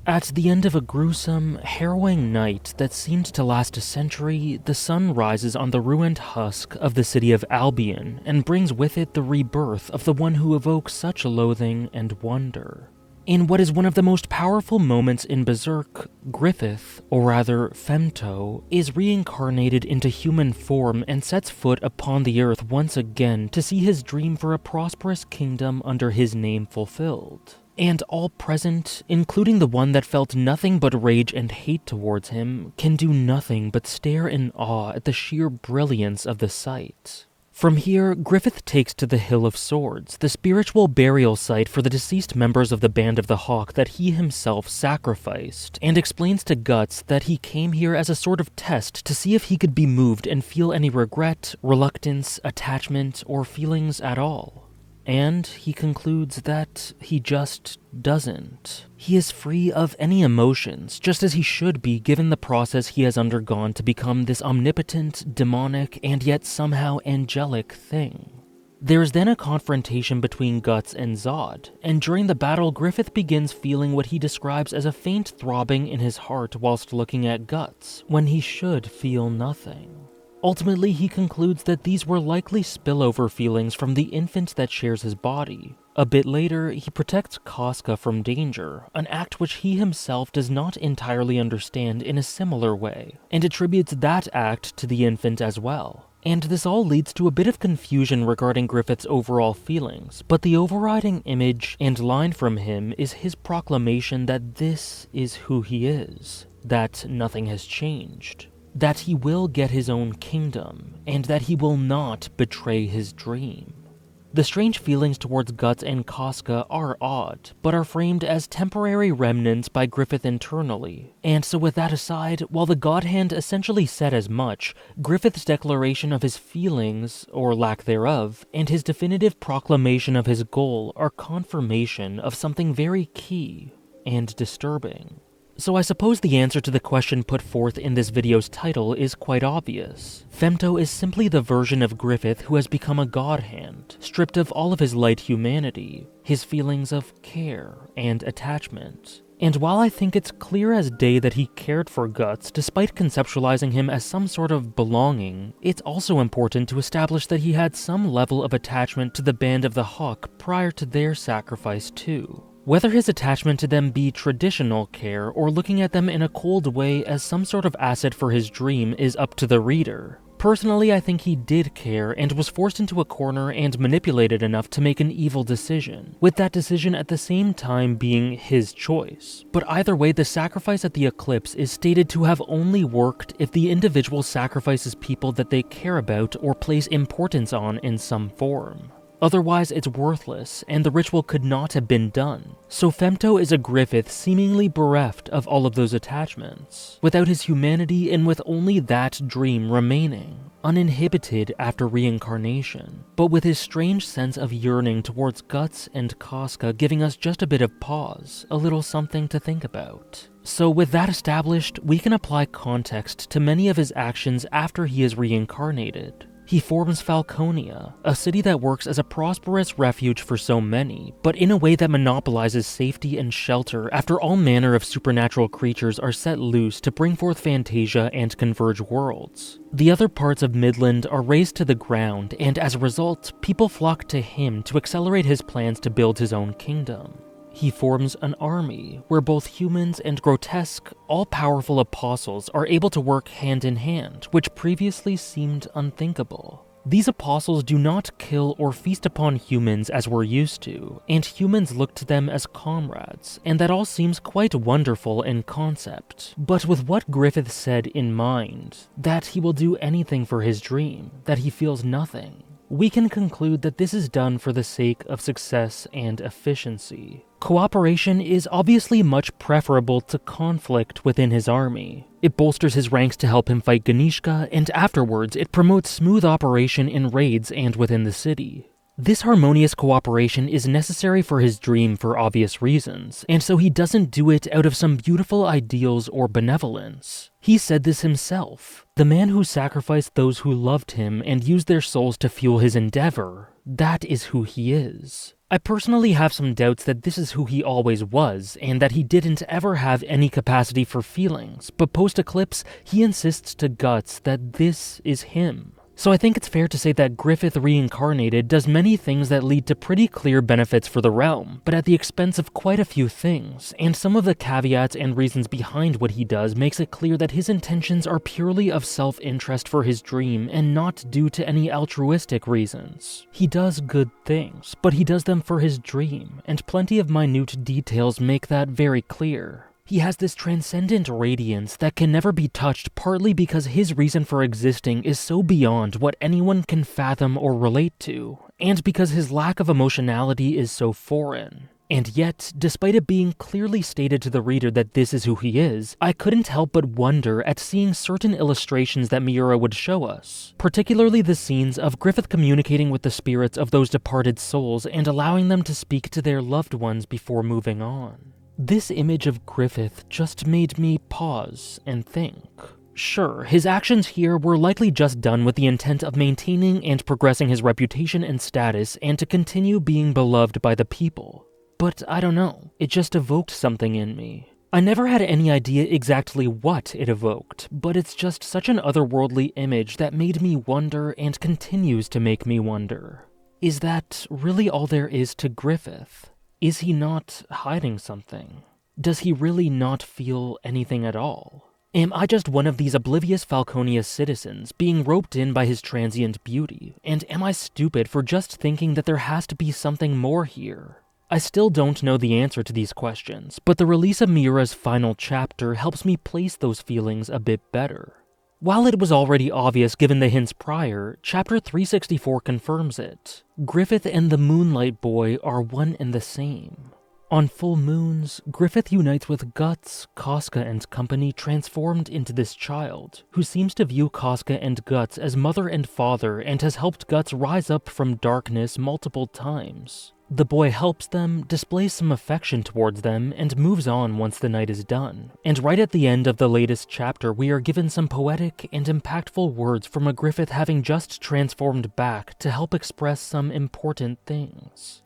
At the end of a gruesome, harrowing night that seemed to last a century, the sun rises on the ruined husk of the city of Albion and brings with it the rebirth of the one who evokes such loathing and wonder. In what is one of the most powerful moments in Berserk, Griffith, or rather Femto, is reincarnated into human form and sets foot upon the earth once again to see his dream for a prosperous kingdom under his name fulfilled. And all present, including the one that felt nothing but rage and hate towards him, can do nothing but stare in awe at the sheer brilliance of the sight. From here, Griffith takes to the Hill of Swords, the spiritual burial site for the deceased members of the Band of the Hawk that he himself sacrificed, and explains to Guts that he came here as a sort of test to see if he could be moved and feel any regret, reluctance, attachment, or feelings at all. And he concludes that he just doesn't. He is free of any emotions, just as he should be given the process he has undergone to become this omnipotent, demonic, and yet somehow angelic thing. There is then a confrontation between Guts and Zod, and during the battle Griffith begins feeling what he describes as a faint throbbing in his heart whilst looking at Guts, when he should feel nothing. Ultimately, he concludes that these were likely spillover feelings from the infant that shares his body. A bit later, he protects Casca from danger, an act which he himself does not entirely understand in a similar way, and attributes that act to the infant as well. And this all leads to a bit of confusion regarding Griffith's overall feelings, but the overriding image and line from him is his proclamation that this is who he is, that nothing has changed, that he will get his own kingdom, and that he will not betray his dream. The strange feelings towards Guts and Casca are odd, but are framed as temporary remnants by Griffith internally. And so with that aside, while the God Hand essentially said as much, Griffith's declaration of his feelings, or lack thereof, and his definitive proclamation of his goal are confirmation of something very key and disturbing. So I suppose the answer to the question put forth in this video's title is quite obvious. Femto is simply the version of Griffith who has become a God Hand, stripped of all of his light humanity, his feelings of care and attachment. And while I think it's clear as day that he cared for Guts despite conceptualizing him as some sort of belonging, it's also important to establish that he had some level of attachment to the Band of the Hawk prior to their sacrifice too. Whether his attachment to them be traditional care or looking at them in a cold way as some sort of asset for his dream is up to the reader. Personally, I think he did care and was forced into a corner and manipulated enough to make an evil decision, with that decision at the same time being his choice. But either way, the sacrifice at the eclipse is stated to have only worked if the individual sacrifices people that they care about or place importance on in some form. Otherwise, it's worthless, and the ritual could not have been done. So Femto is a Griffith seemingly bereft of all of those attachments, without his humanity and with only that dream remaining, uninhibited after reincarnation, but with his strange sense of yearning towards Guts and Casca giving us just a bit of pause, a little something to think about. So with that established, we can apply context to many of his actions after he is reincarnated. He forms Falconia, a city that works as a prosperous refuge for so many, but in a way that monopolizes safety and shelter after all manner of supernatural creatures are set loose to bring forth Fantasia and converge worlds. The other parts of Midland are razed to the ground, and as a result, people flock to him to accelerate his plans to build his own kingdom. He forms an army, where both humans and grotesque, all-powerful apostles are able to work hand in hand, which previously seemed unthinkable. These apostles do not kill or feast upon humans as we're used to, and humans look to them as comrades, and that all seems quite wonderful in concept. But with what Griffith said in mind, that he will do anything for his dream, that he feels nothing, we can conclude that this is done for the sake of success and efficiency. Cooperation is obviously much preferable to conflict within his army. It bolsters his ranks to help him fight Ganishka, and afterwards it promotes smooth operation in raids and within the city. This harmonious cooperation is necessary for his dream for obvious reasons, and so he doesn't do it out of some beautiful ideals or benevolence. He said this himself. The man who sacrificed those who loved him and used their souls to fuel his endeavor, that is who he is. I personally have some doubts that this is who he always was, and that he didn't ever have any capacity for feelings, but post-eclipse, he insists to Guts that this is him. So I think it's fair to say that Griffith Reincarnated does many things that lead to pretty clear benefits for the realm, but at the expense of quite a few things, and some of the caveats and reasons behind what he does makes it clear that his intentions are purely of self-interest for his dream and not due to any altruistic reasons. He does good things, but he does them for his dream, and plenty of minute details make that very clear. He has this transcendent radiance that can never be touched, partly because his reason for existing is so beyond what anyone can fathom or relate to, and because his lack of emotionality is so foreign. And yet, despite it being clearly stated to the reader that this is who he is, I couldn't help but wonder at seeing certain illustrations that Miura would show us, particularly the scenes of Griffith communicating with the spirits of those departed souls and allowing them to speak to their loved ones before moving on. This image of Griffith just made me pause and think. Sure, his actions here were likely just done with the intent of maintaining and progressing his reputation and status and to continue being beloved by the people. But I don't know, it just evoked something in me. I never had any idea exactly what it evoked, but it's just such an otherworldly image that made me wonder and continues to make me wonder. Is that really all there is to Griffith? Is he not hiding something? Does he really not feel anything at all? Am I just one of these oblivious Falconia citizens being roped in by his transient beauty? And am I stupid for just thinking that there has to be something more here? I still don't know the answer to these questions, but the release of Miura's final chapter helps me place those feelings a bit better. While it was already obvious given the hints prior, Chapter 364 confirms it. Griffith and the Moonlight Boy are one and the same. On full moons, Griffith unites with Guts, Casca, and company transformed into this child, who seems to view Casca and Guts as mother and father and has helped Guts rise up from darkness multiple times. The boy helps them, displays some affection towards them, and moves on once the night is done. And right at the end of the latest chapter, we are given some poetic and impactful words from a Griffith having just transformed back to help express some important things.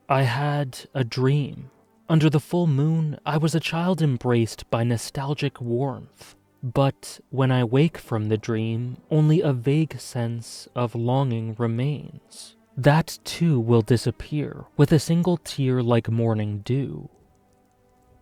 I had a dream. Under the full moon, I was a child embraced by nostalgic warmth. But when I wake from the dream, only a vague sense of longing remains. That too will disappear with a single tear like morning dew.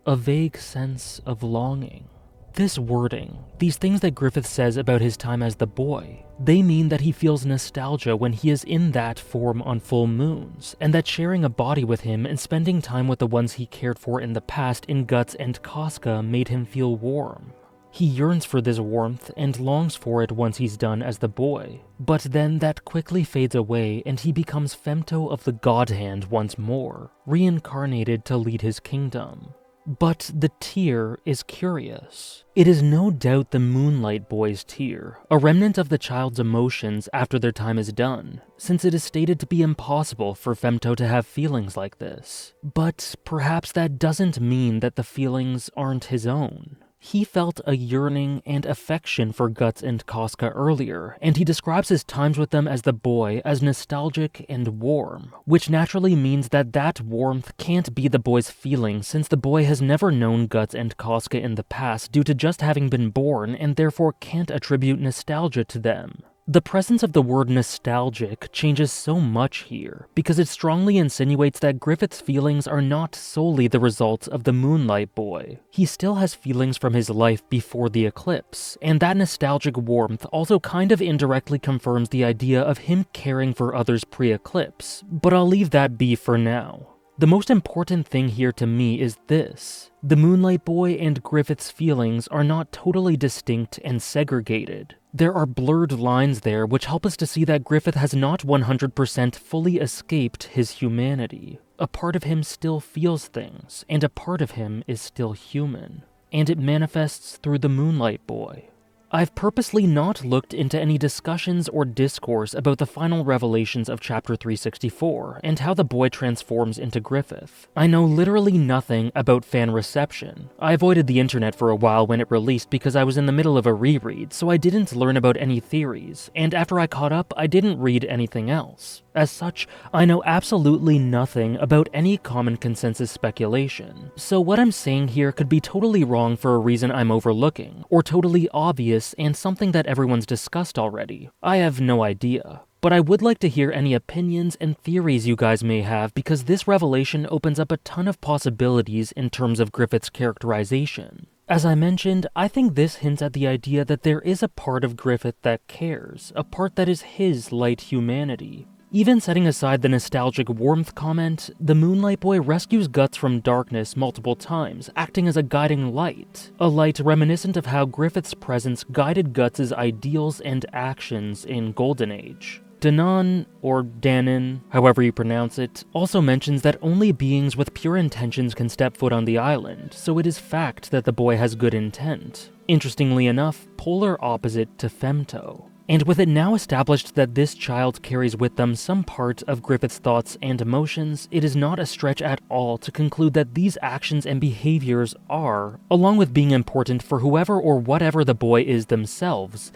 A vague sense of longing. This wording, these things that Griffith says about his time as the boy, they mean that he feels nostalgia when he is in that form on full moons, and that sharing a body with him and spending time with the ones he cared for in the past in Guts and Casca made him feel warm. He yearns for this warmth and longs for it once he's done as the boy, but then that quickly fades away and he becomes Femto of the God Hand once more, reincarnated to lead his kingdom. But the tear is curious. It is no doubt the Moonlight Boy's tear, a remnant of the child's emotions after their time is done, since it is stated to be impossible for Femto to have feelings like this. But perhaps that doesn't mean that the feelings aren't his own. He felt a yearning and affection for Guts and Casca earlier, and he describes his times with them as the boy as nostalgic and warm, which naturally means that that warmth can't be the boy's feeling since the boy has never known Guts and Casca in the past due to just having been born and therefore can't attribute nostalgia to them. The presence of the word nostalgic changes so much here, because it strongly insinuates that Griffith's feelings are not solely the result of the Moonlight Boy. He still has feelings from his life before the eclipse, and that nostalgic warmth also kind of indirectly confirms the idea of him caring for others pre-eclipse, but I'll leave that be for now. The most important thing here to me is this. The Moonlight Boy and Griffith's feelings are not totally distinct and segregated. There are blurred lines there which help us to see that Griffith has not 100% fully escaped his humanity. A part of him still feels things, and a part of him is still human. And it manifests through the Moonlight Boy. I've purposely not looked into any discussions or discourse about the final revelations of Chapter 364 and how the boy transforms into Griffith. I know literally nothing about fan reception. I avoided the internet for a while when it released because I was in the middle of a reread, so I didn't learn about any theories, and after I caught up, I didn't read anything else. As such, I know absolutely nothing about any common consensus speculation, so what I'm saying here could be totally wrong for a reason I'm overlooking, or totally obvious and something that everyone's discussed already. I have no idea. But I would like to hear any opinions and theories you guys may have, because this revelation opens up a ton of possibilities in terms of Griffith's characterization. As I mentioned, I think this hints at the idea that there is a part of Griffith that cares, a part that is his light humanity. Even setting aside the nostalgic warmth comment, the Moonlight Boy rescues Guts from darkness multiple times, acting as a guiding light. A light reminiscent of how Griffith's presence guided Guts' ideals and actions in Golden Age. Danan, or Danon, however you pronounce it, also mentions that only beings with pure intentions can step foot on the island, so it is fact that the boy has good intent. Interestingly enough, polar opposite to Femto. And with it now established that this child carries with them some part of Griffith's thoughts and emotions, it is not a stretch at all to conclude that these actions and behaviors are, along with being important for whoever or whatever the boy is themselves,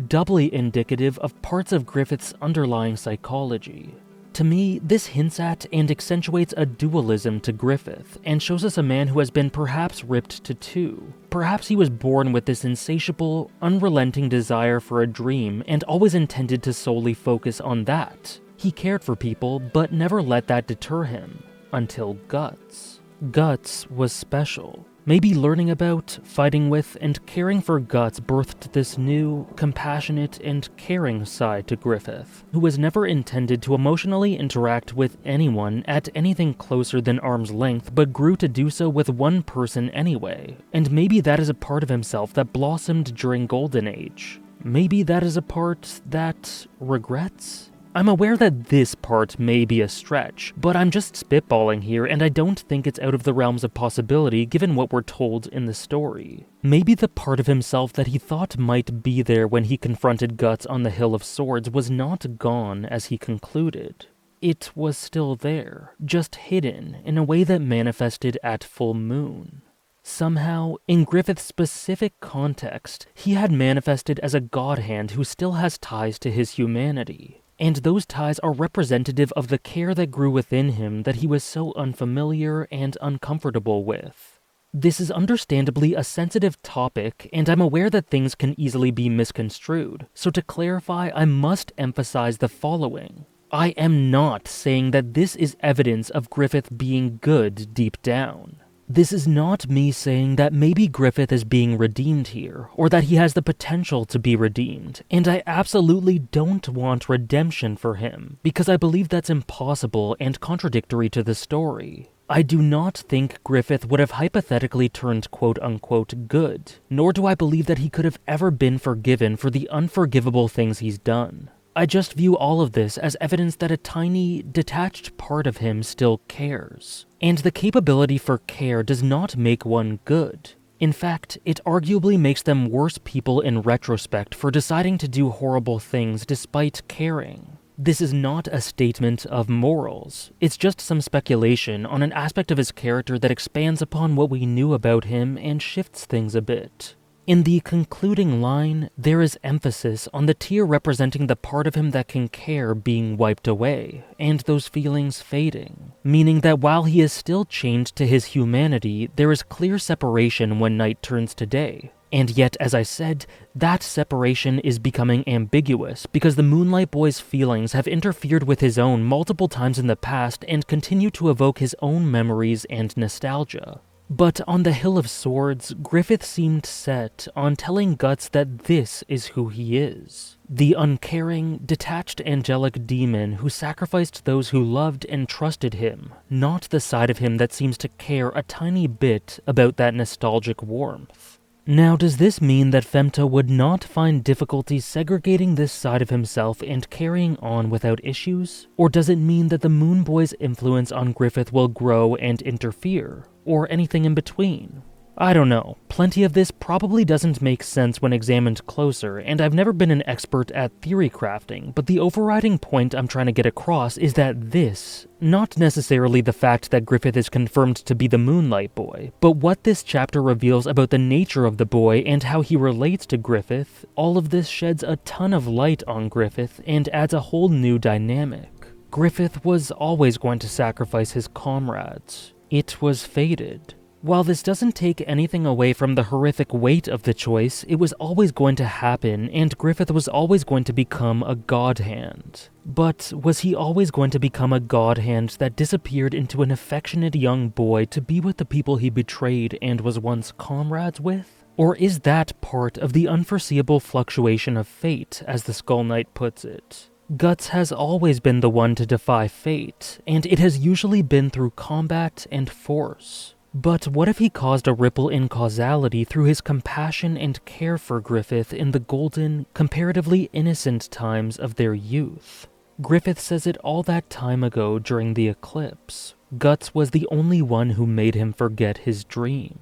doubly indicative of parts of Griffith's underlying psychology. To me, this hints at and accentuates a dualism to Griffith, and shows us a man who has been perhaps ripped to two. Perhaps he was born with this insatiable, unrelenting desire for a dream, and always intended to solely focus on that. He cared for people, but never let that deter him. Until Guts. Guts was special. Maybe learning about, fighting with, and caring for Guts birthed this new, compassionate, and caring side to Griffith, who was never intended to emotionally interact with anyone at anything closer than arm's length, but grew to do so with one person anyway. And maybe that is a part of himself that blossomed during Golden Age. Maybe that is a part that regrets? I'm aware that this part may be a stretch, but I'm just spitballing here, and I don't think it's out of the realms of possibility given what we're told in the story. Maybe the part of himself that he thought might be there when he confronted Guts on the Hill of Swords was not gone as he concluded. It was still there, just hidden in a way that manifested at full moon. Somehow, in Griffith's specific context, he had manifested as a god hand who still has ties to his humanity. And those ties are representative of the care that grew within him that he was so unfamiliar and uncomfortable with. This is understandably a sensitive topic, and I'm aware that things can easily be misconstrued, so to clarify, I must emphasize the following. I am not saying that this is evidence of Griffith being good deep down. This is not me saying that maybe Griffith is being redeemed here, or that he has the potential to be redeemed, and I absolutely don't want redemption for him, because I believe that's impossible and contradictory to the story. I do not think Griffith would have hypothetically turned quote-unquote good, nor do I believe that he could have ever been forgiven for the unforgivable things he's done. I just view all of this as evidence that a tiny, detached part of him still cares. And the capability for care does not make one good. In fact, it arguably makes them worse people in retrospect for deciding to do horrible things despite caring. This is not a statement of morals. It's just some speculation on an aspect of his character that expands upon what we knew about him and shifts things a bit. In the concluding line, there is emphasis on the tear representing the part of him that can care being wiped away, and those feelings fading, meaning that while he is still chained to his humanity, there is clear separation when night turns to day. And yet, as I said, that separation is becoming ambiguous because the Moonlight Boy's feelings have interfered with his own multiple times in the past and continue to evoke his own memories and nostalgia. But on the Hill of Swords, Griffith seemed set on telling Guts that this is who he is. The uncaring, detached angelic demon who sacrificed those who loved and trusted him, not the side of him that seems to care a tiny bit about that nostalgic warmth. Now, does this mean that Femto would not find difficulty segregating this side of himself and carrying on without issues? Or does it mean that the Moon Boy's influence on Griffith will grow and interfere? Or anything in between? I don't know, plenty of this probably doesn't make sense when examined closer, and I've never been an expert at theory crafting, but the overriding point I'm trying to get across is that this, not necessarily the fact that Griffith is confirmed to be the Moonlight Boy, but what this chapter reveals about the nature of the boy and how he relates to Griffith, all of this sheds a ton of light on Griffith and adds a whole new dynamic. Griffith was always going to sacrifice his comrades. It was fated. While this doesn't take anything away from the horrific weight of the choice, it was always going to happen, and Griffith was always going to become a god hand. But was he always going to become a god hand that disappeared into an affectionate young boy to be with the people he betrayed and was once comrades with? Or is that part of the unforeseeable fluctuation of fate, as the Skull Knight puts it? Guts has always been the one to defy fate, and it has usually been through combat and force. But what if he caused a ripple in causality through his compassion and care for Griffith in the golden, comparatively innocent times of their youth? Griffith says it all that time ago during the eclipse. Guts was the only one who made him forget his dream.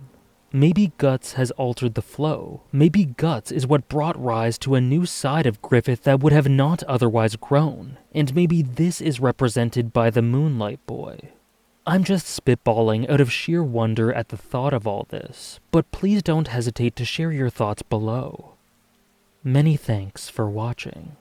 Maybe Guts has altered the flow. Maybe Guts is what brought rise to a new side of Griffith that would have not otherwise grown. And maybe this is represented by the Moonlight Boy. I'm just spitballing out of sheer wonder at the thought of all this, but please don't hesitate to share your thoughts below. Many thanks for watching.